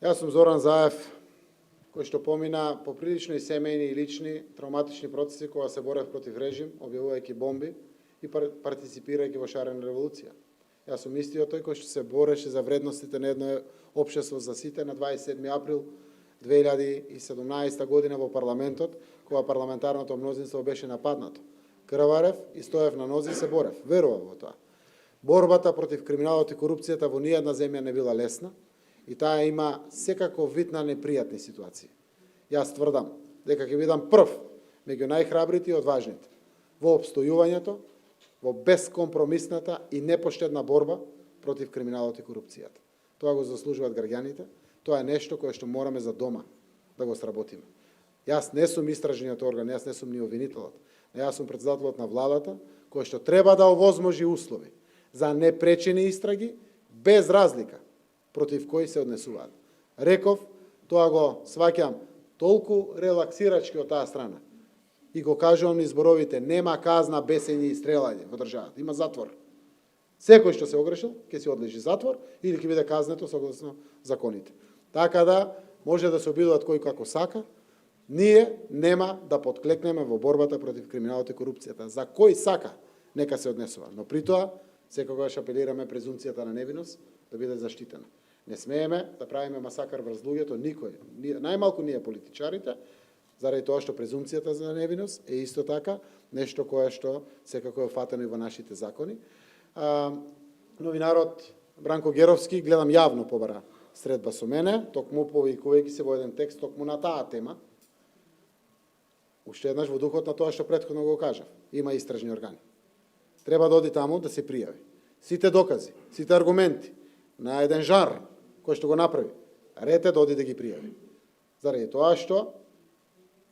Јас сум Зоран Заев, кој што помина поприлично и семејни и лични травматични процеси кога се борев против режим, објавувајќи бомби и партиципирајќи во шарена револуција. Јас сум истиот тој кој што се бореше за вредностите на едно општество за сите на 27 април 2017 година во парламентот, кога парламентарното мнозинство беше нападнато. Крварев и стоев на нози и се борев. Верував во тоа. Борбата против криминалот и корупцијата во ниједна земја не била лесна и таа има секако вид на непријатни ситуации. Јас тврдам дека ќе бидам прв меѓу најхрабрите и одважните во обстојувањето, во бескомпромисната и непоштедна борба против криминалот и корупцијата. Тоа го заслужуваат граѓаните, тоа е нешто кое што мораме за дома да го сработиме. Јас не сум истражниот орган, јас не сум ни обвинителот, јас сум претседателот на владата, кој што треба да овозможи услови за непречени истраги, без разлика против кои се однесуваат. Реков, тоа го сваќам толку релаксирачки од таа страна. И го кажувам низ зборовите, нема казна, бесење и стрелање во државата, има затвор. Секој што се огрешил, ќе си одлежи затвор или ќе биде казнето согласно законите. Така да, може да се обидуваат кој како сака, ние нема да подклекнеме во борбата против криминалот и корупцијата. За кој сака, нека се однесува. Но при тоа, секогаш апелираме презумцијата на невиност да биде заштитена. Не смееме да правиме масакар врз луѓето, никој, најмалку ние политичарите, заради тоа што презумцијата за невиност е исто така нешто кое што секако е фатено и во нашите закони. Новинарот Бранко Геровски, гледам јавно побара средба со мене, токму повикувајќи се во еден текст токму на таа тема. Уште еднаш во духот на тоа што претходно го кажав, има истражни органи. Треба да оди таму да се пријави. Сите докази, сите аргументи на еден жанр кој што го направи, рете да оди да ги пријави. Заради тоа што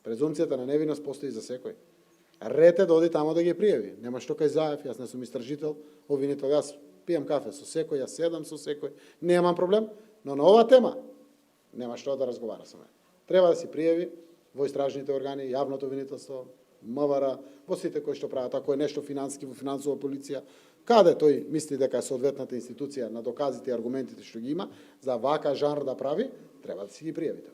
презумцијата на невиност постои за секој. Рете да оди таму да ги пријави. Нема што кај Заев, јас не сум истражител, обвинител, јас пијам кафе со секој, јас седам со секој, немам проблем, но на оваа тема нема што да разговара со мене. Треба да се пријави во истражните органи, јавното обвинителство, МВР, во сите кои што прават, ако е нешто финански во финансова полиција, каде тој мисли дека е соодветната институција на доказите и аргументите што ги има, за вака жанр да прави, треба да си ги пријавите.